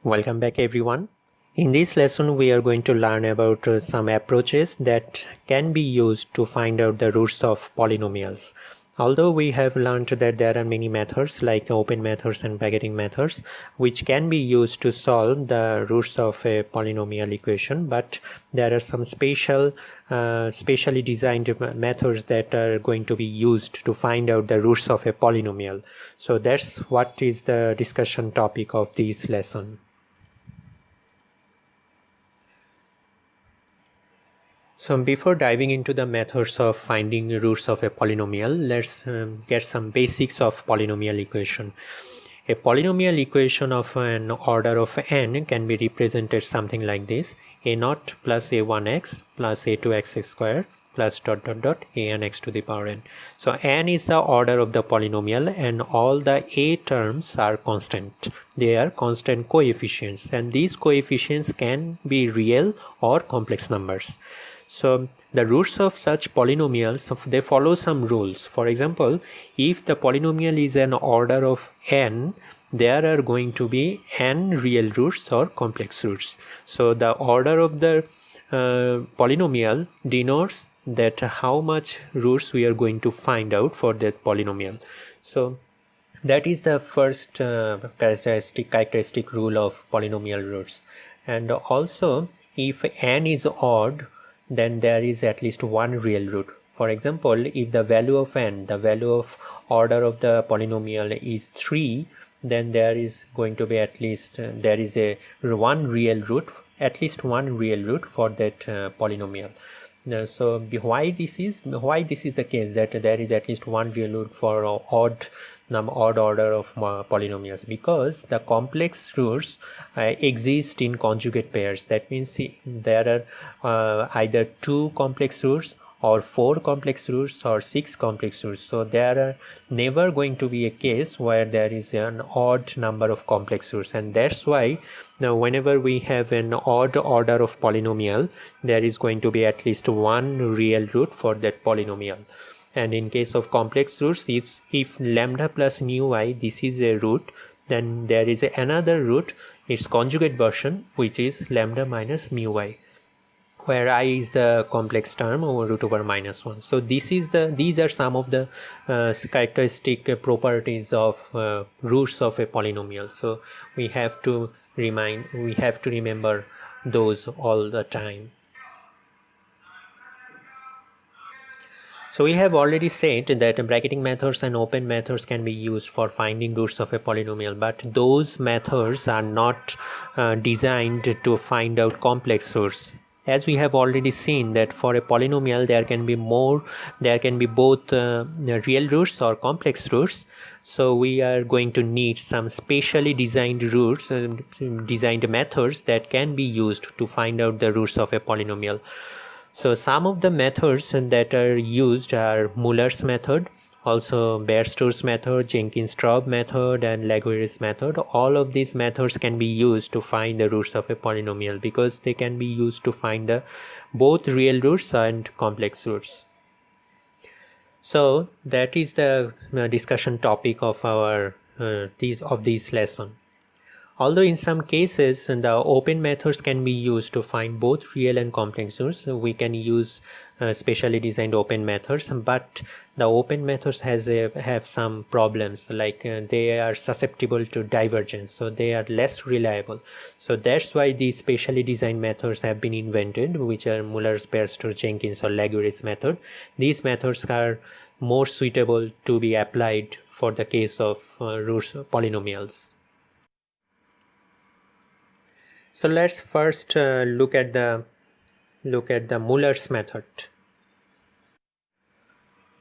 Welcome back everyone. In this lesson we are going to learn about some approaches that can be used to find out the roots of polynomials. Although we have learned that there are many methods like open methods and bracketing methods which can be used to solve the roots of a polynomial equation, but there are some specially designed methods that are going to be used to find out the roots of a polynomial. So that's what is the discussion topic of this lesson. So before diving into the methods of finding roots of a polynomial, let's get some basics of polynomial equation. A polynomial equation of an order of n can be represented something like this: a0 plus a1x plus a2x square plus an x to the power n. So n is the order of the polynomial and all the a terms are constant. They are constant coefficients, and these coefficients can be real or complex numbers. So the roots of such polynomials, they follow some rules. For example, if the polynomial is an order of n, there are going to be n real roots or complex roots. So the order of the polynomial denotes that how much roots we are going to find out for that polynomial. So that is the first characteristic rule of polynomial roots. And also, if n is odd, then there is at least one real root. For example, if the value of n, the value of order of the polynomial is 3, then there is going to be at least there is a one real root, at least one real root for that polynomial. So why this is the case, that there is at least one real root for odd order of polynomials? Because the complex roots exist in conjugate pairs. That means there are either 2 complex roots or 4 complex roots or 6 complex roots. So there are never going to be a case where there is an odd number of complex roots, and that's why now whenever we have an odd order of polynomial, there is going to be at least one real root for that polynomial. And in case of complex roots, if lambda plus mu I, this is a root, then there is another root, its conjugate version, which is lambda minus mu I, where I is the complex term over root over minus 1. So these are some of the characteristic properties of roots of a polynomial. So we have to remember those all the time. So we have already said that bracketing methods and open methods can be used for finding roots of a polynomial, but those methods are not designed to find out complex roots. As we have already seen that for a polynomial there can be both real roots or complex roots. So we are going to need some specially designed roots, designed methods that can be used to find out the roots of a polynomial. So some of the methods that are used are Muller's method, also Bairstow's method, Jenkins-Straub method, and Laguerre's method. All of these methods can be used to find the roots of a polynomial because they can be used to find both real roots and complex roots. So that is the discussion topic of our this lesson. Although in some cases the open methods can be used to find both real and complex roots, we can use specially designed open methods, but the open methods have some problems, like they are susceptible to divergence, so they are less reliable. So that's why these specially designed methods have been invented, which are Muller's, Bairstow's, Jenkins, or Laguerre's method. These methods are more suitable to be applied for the case of roots polynomials. So let's first look at the Muller's method.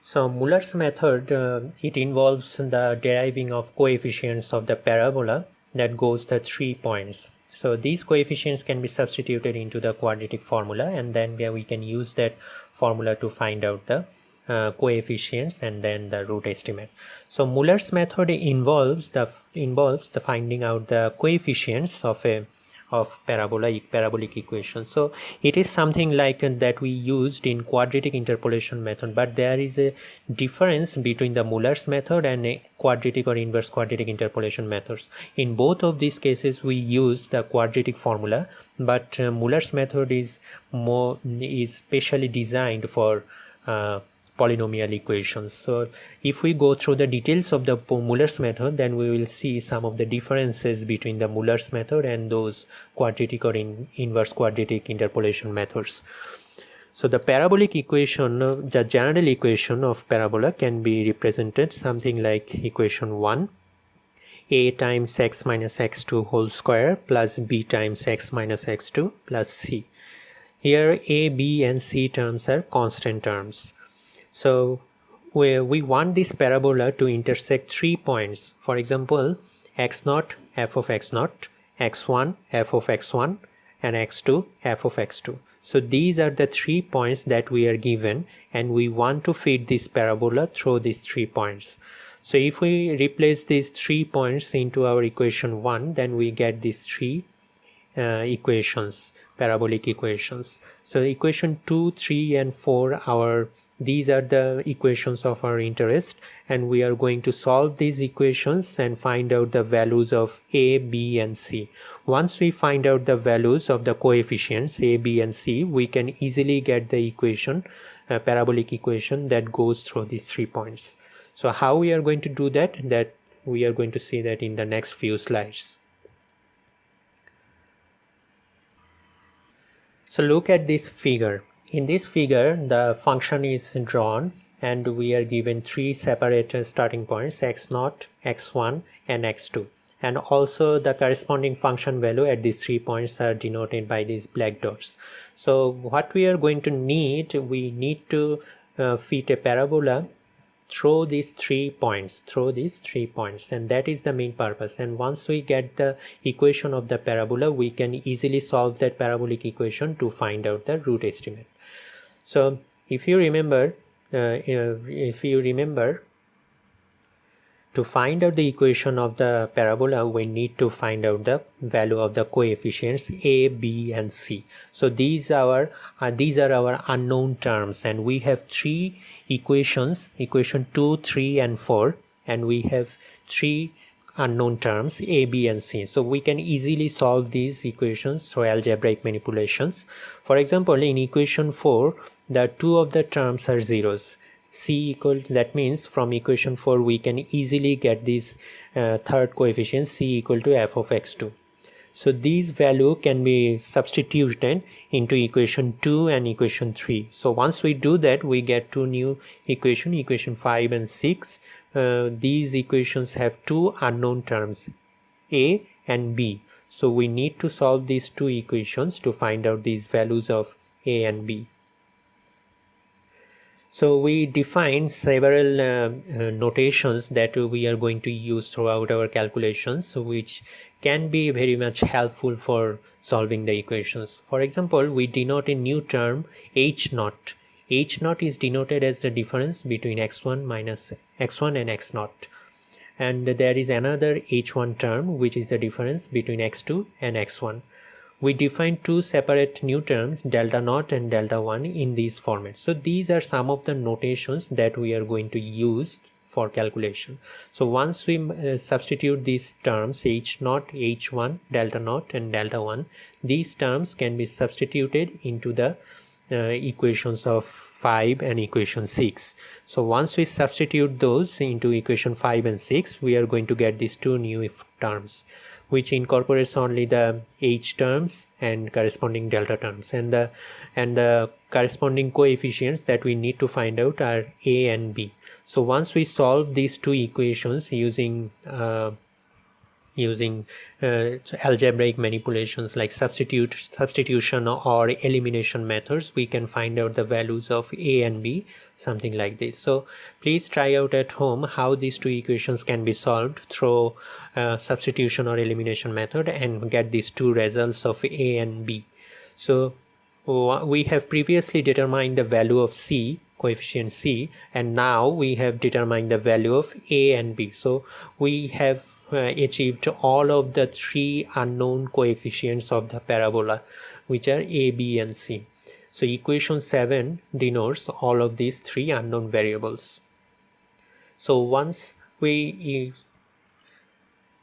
So Muller's method it involves the deriving of coefficients of the parabola that goes the 3 points. So these coefficients can be substituted into the quadratic formula, and then we can use that formula to find out the coefficients and then the root estimate. So Muller's method involves the finding out the coefficients of of parabolic equation. So it is something like that we used in quadratic interpolation method, but there is a difference between the Muller's method and a quadratic or inverse quadratic interpolation methods. In both of these cases we use the quadratic formula, but Muller's method is specially designed for polynomial equations. So if we go through the details of the Muller's method, then we will see some of the differences between the Muller's method and those quadratic or inverse quadratic interpolation methods. So the parabolic equation, the general equation of parabola can be represented something like equation 1, a times x minus x2 whole square plus b times x minus x2 plus c. Here a, b and c terms are constant terms. So we want this parabola to intersect 3 points. For example, x0 f of x0, x1 f of x1 and x2 f of x2. So these are the 3 points that we are given, and we want to fit this parabola through these 3 points. So if we replace these 3 points into our equation 1, then we get these 3 equations, parabolic equations. So equation 2, 3 and 4, these are the equations of our interest, and we are going to solve these equations and find out the values of a, b and c. Once we find out the values of the coefficients a, b and c, we can easily get the equation, parabolic equation that goes through these 3 points. So how we are going to do that we are going to see that in the next few slides. So look at this figure. In this figure, the function is drawn and we are given 3 separate starting points, x0, x1 and x2. And also the corresponding function value at these 3 points are denoted by these black dots. So what we are going to need, we need to fit a parabola through these 3 points, and that is the main purpose. And once we get the equation of the parabola, we can easily solve that parabolic equation to find out the root estimate. So if you remember, to find out the equation of the parabola, we need to find out the value of the coefficients a, b and c. So these are our unknown terms, and we have 3 equations, equation 2, 3 and 4, and we have 3 unknown terms a, b and c. So we can easily solve these equations through algebraic manipulations. For example, in equation 4, the 2 of the terms are zeros. C equal, that means from equation 4 we can easily get this third coefficient c equal to f of x2. So these value can be substituted into equation 2 and equation 3. So once we do that, we get 2 new equation 5 and 6. These equations have 2 unknown terms a and b. So we need to solve these 2 equations to find out these values of a and b. So we define several notations that we are going to use throughout our calculations, which can be very much helpful for solving the equations. For example, we denote a new term h0. H0 is denoted as the difference between x1 minus x1 and x0. And there is another h1 term which is the difference between x2 and x1. We define 2 separate new terms, delta naught and delta 1, in these formats. So these are some of the notations that we are going to use for calculation. So once we substitute these terms h0, h1, delta naught and delta 1, these terms can be substituted into the equations of 5 and equation 6. So once we substitute those into equation 5 and 6, we are going to get these 2 new terms, which incorporates only the h terms and corresponding delta terms, and the corresponding coefficients that we need to find out are a and b. So once we solve these 2 equations using algebraic manipulations like substitution or elimination methods, we can find out the values of a and b, something like this. So please try out at home how these 2 equations can be solved through substitution or elimination method and get these 2 results of a and b. So we have previously determined the value of c, coefficient c, and now we have determined the value of a and b. So we have achieved all of the three unknown coefficients of the parabola, which are a, b and c. So equation 7 denotes all of these three unknown variables. So once we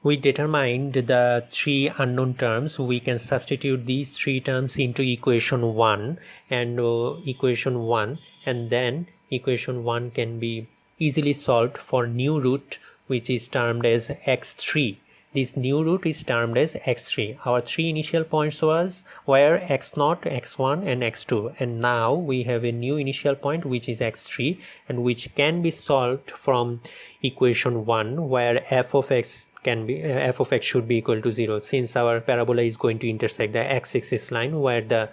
determined the three unknown terms, we can substitute these three terms into equation 1 and then equation 1 can be easily solved for new root, which is termed as x3. This new root is termed as x3. Our three initial points were x0, x1 and x2, and now we have a new initial point which is x3, and which can be solved from equation 1, where f of x should be equal to 0, since our parabola is going to intersect the x-axis line where the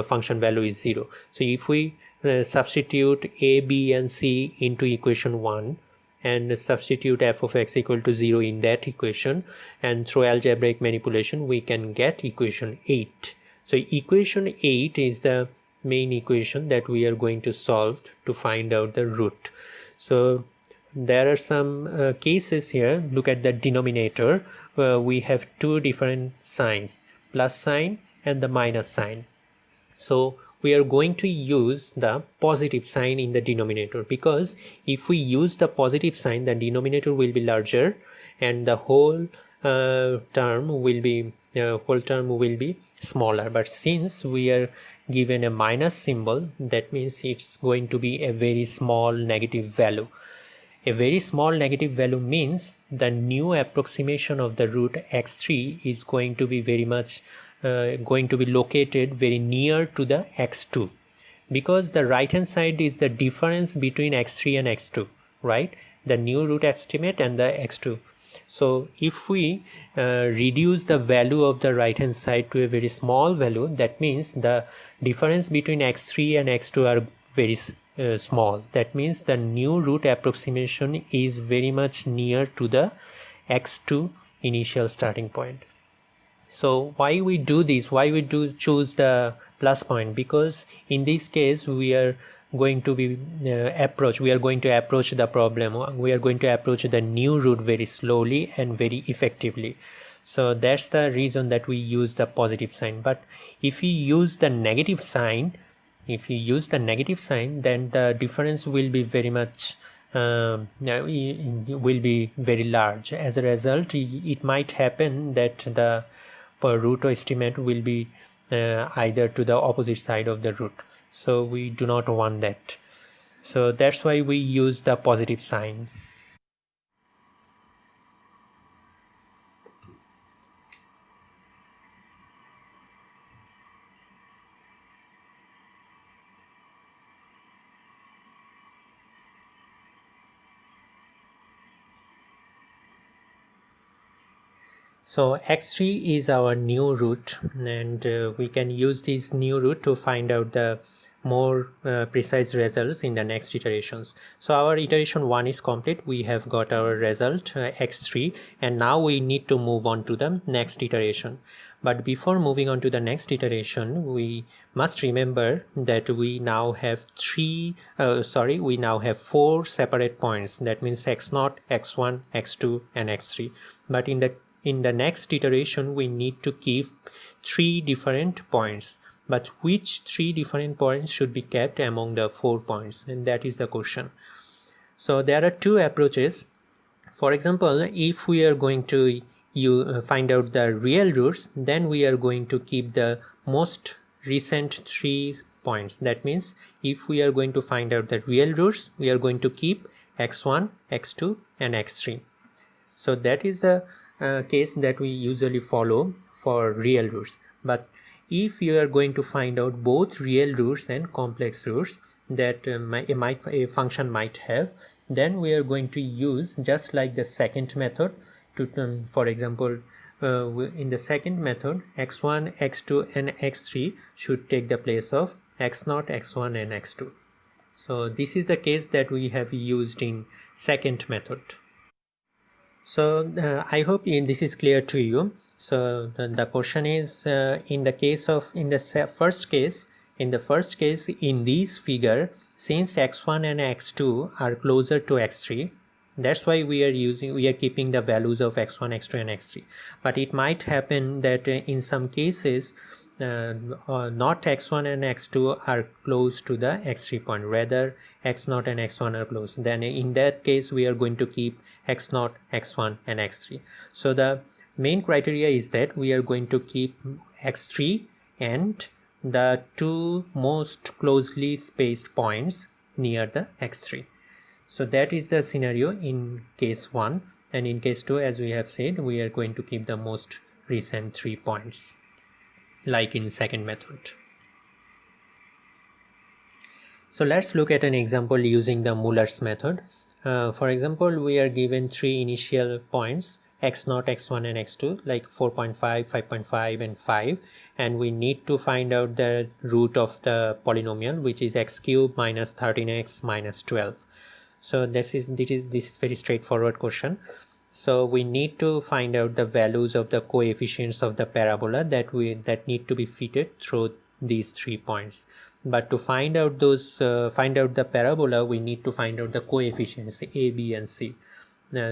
function value is 0. So if we substitute a, b and c into equation 1 and substitute f of x equal to 0 in that equation, and through algebraic manipulation we can get equation 8. So equation 8 is the main equation that we are going to solve to find out the root. So there are some cases here. Look at the denominator. We have two different signs, plus sign and the minus sign. So we are going to use the positive sign in the denominator, because if we use the positive sign, the denominator will be larger and the whole term will be smaller. But since we are given a minus symbol, that means it's going to be a very small negative value. A very small negative value means the new approximation of the root x3 is going to be located very near to the x2, because the right hand side is the difference between x3 and x2, right? The new root estimate and the x2. So if we reduce the value of the right hand side to a very small value, that means the difference between x3 and x2 are very small. That means the new root approximation is very much near to the x2 initial starting point. So why we do this, why we choose the plus point? Because in this case we are going to approach the problem, we are going to approach the new root very slowly and very effectively. So that's the reason that we use the positive sign. But if you use the negative sign, then the difference will be very much will be very large. As a result, it might happen that the root estimate will be either to the opposite side of the root. So we do not want that. So that's why we use the positive sign. So x3 is our new root, and we can use this new root to find out the more precise results in the next iterations. So our iteration 1 is complete. We have got our result x3, and now we need to move on to the next iteration. But before moving on to the next iteration, we must remember that we now have four separate points. That means x0, x1, x2 and x3. But in the next iteration we need to keep three different points. But which three different points should be kept among the 4 points? And that is the question. So there are two approaches. For example, if we are going to find out the real roots, then we are going to keep the most recent 3 points. That means if we are going to find out the real roots, we are going to keep x1, x2 and x3. So that is the case that we usually follow for real roots. But if you are going to find out both real roots and complex roots that a function might have, then we are going to use just like the second method to for example, in the second method x1, x2 and x3 should take the place of x0, x1 and x2. So this is the case that we have used in second method. So I hope this is clear to you. So the question is, in the first case in this figure, since x1 and x2 are closer to x3, That's why we are keeping the values of x1, x2 and x3. But it might happen that in some cases not x1 and x2 are close to the x3 point, rather x0 and x1 are close. Then in that case we are going to keep x0, x1 and x3. So the main criteria is that we are going to keep x3 and the two most closely spaced points near the x3. So that is the scenario in case 1, and in case 2, as we have said, we are going to keep the most recent 3 points, like in second method. So let's look at an example using the Muller's method. For example, we are given 3 initial points, x0, x1 and x2, like 4.5, 5.5 and 5, and we need to find out the root of the polynomial, which is x cubed minus 13x minus 12. So this is very straightforward question. So we need to find out the values of the coefficients of the parabola that need to be fitted through these 3 points. But to find out the parabola, we need to find out the coefficients a, b and c.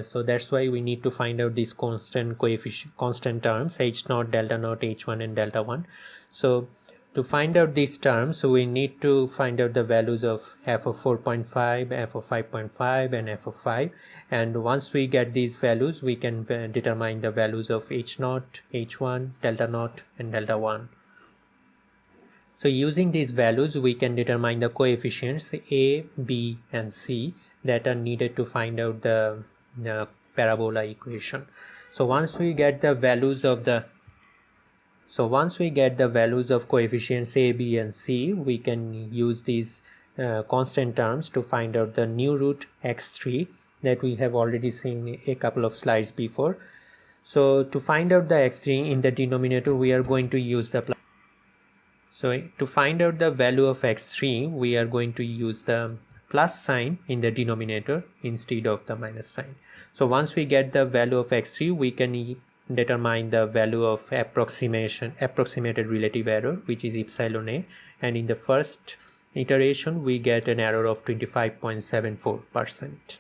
So that's why we need to find out these constant terms h0, delta naught, h1 and delta 1. So to find out these terms, we need to find out the values of f of 4.5, f of 5.5 and f of 5, and once we get these values we can determine the values of h0, h1, delta naught and delta 1. So using these values we can determine the coefficients a, b and c that are needed to find out the parabola equation. So once we get the values of coefficients a, b and c, we can use these constant terms to find out the new root x3 that we have already seen a couple of slides before. So to find out the x3 in the denominator, we are going to use the plus. So to find out the value of x3, we are going to use the plus sign in the denominator instead of the minus sign. So once we get the value of x3, we can determine the value of approximated relative error, which is epsilon a, and in the first iteration we get an error of 25.74%.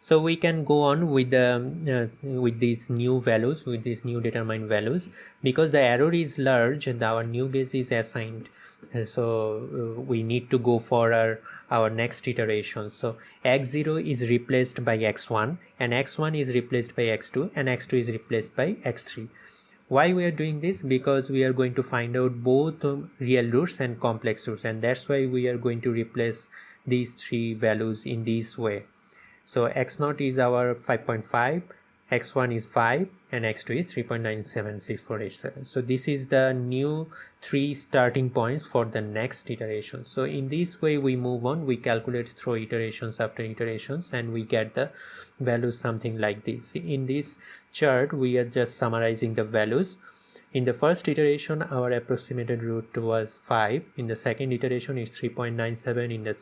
So we can go on with these new values, with these new determined values. Because the error is large, our new guess is assigned, so we need to go for our next iteration. So x0 is replaced by x1 and x1 is replaced by x2 and x2 is replaced by x3. Why we are doing this? Because we are going to find out both real roots and complex roots, and that's why we are going to replace these 3 values in this way. So x0 is our 5.5, x1 is 5 and x2 is 3.976487. So this is the new 3 starting points for the next iteration. So in this way we move on, we calculate through iterations after iterations, and we get the values something like this. In this chart we are just summarizing the values. In the first iteration our approximated root was 5, in the second iteration is 3.97, in the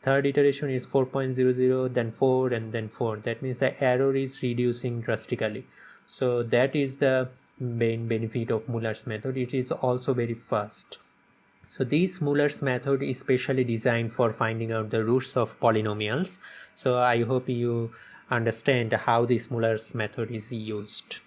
third iteration is 4.00, then 4 and then 4. That means the error is reducing drastically. So that is the main benefit of Muller's method. It is also very fast. So this Muller's method is specially designed for finding out the roots of polynomials. So I hope you understand how this Muller's method is used.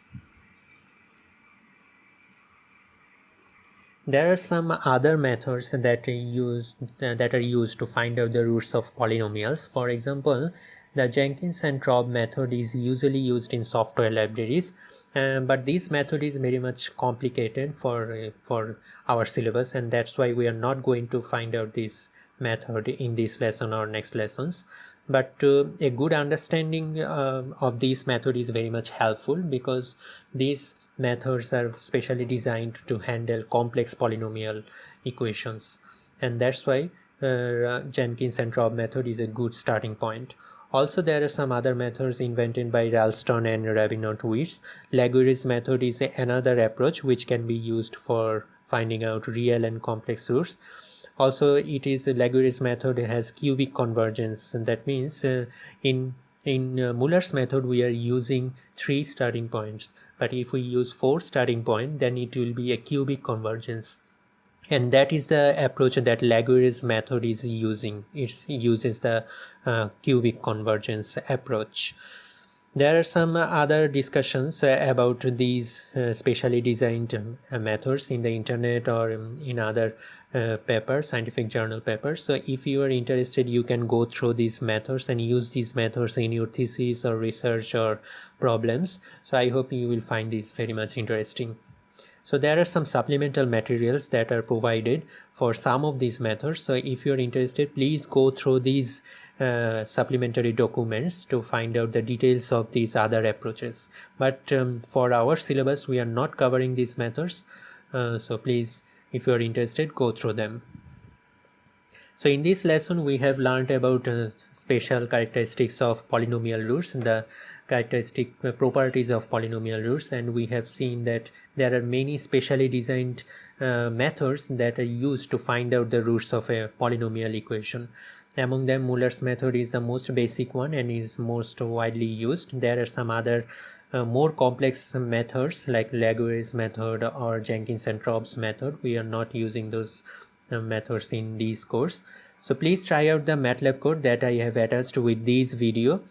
There are some other methods that are used to find out the roots of polynomials. For example, the Jenkins and Traub method is usually used in software libraries, but this method is very much complicated for our syllabus, and that's why we are not going to find out this method in this lesson or next lessons. But a good understanding of this method is very much helpful, because these methods are specially designed to handle complex polynomial equations, and that's why Jenkins and Traub method is a good starting point. Also, there are some other methods invented by Ralston and Rabinowitz. Laguerre's method is another approach which can be used for finding out real and complex roots. Also, Laguerre's method has cubic convergence, and that means in Muller's method we are using 3 starting points, but if we use 4 starting points, then it will be a cubic convergence. and that is the approach that Laguerre's method is using. It uses the cubic convergence approach. There are some other discussions about these specially designed methods in the internet or in other papers, scientific journal papers. So if you are interested, you can go through these methods and use these methods in your thesis or research or problems. So I hope you will find this very much interesting. So there are some supplemental materials that are provided for some of these methods. So if you're interested, please go through these supplementary documents to find out the details of these other approaches. But for our syllabus, we are not covering these methods. So please, if you're interested, go through them. So in this lesson, we have learned about special characteristics of polynomial roots, the characteristic properties of polynomial roots, and we have seen that there are many specially designed methods that are used to find out the roots of a polynomial equation. Among them, Muller's method is the most basic one and is most widely used. There are some other more complex methods like Laguerre's method or Jenkins and Traub's method. We are not using those methods in this course. So please try out the MATLAB code that I have attached with this video,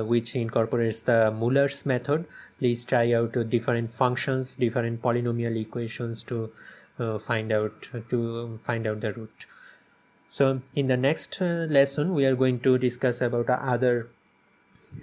which incorporates the Muller's method. Please try out different functions, different polynomial equations to find out the root. So in the next lesson, we are going to discuss about other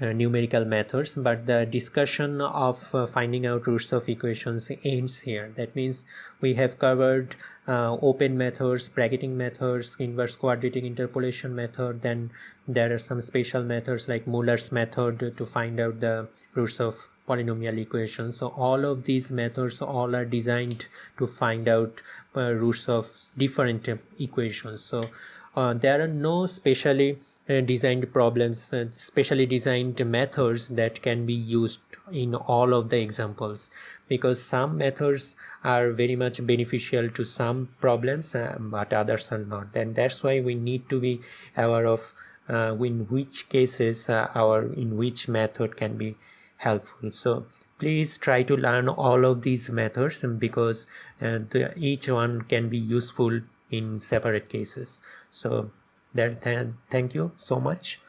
numerical methods, but the discussion of finding out roots of equations ends here. That means we have covered open methods, bracketing methods, inverse quadratic interpolation method. Then there are some special methods like Muller's method to find out the roots of polynomial equations. So all of these methods all are designed to find out roots of different equations. So there are no specially designed problems, specially designed methods that can be used in all of the examples, because some methods are very much beneficial to some problems but others are not, and that's why we need to be aware of in which cases in which method can be helpful. So please try to learn all of these methods, because each one can be useful in separate cases. So thank you so much.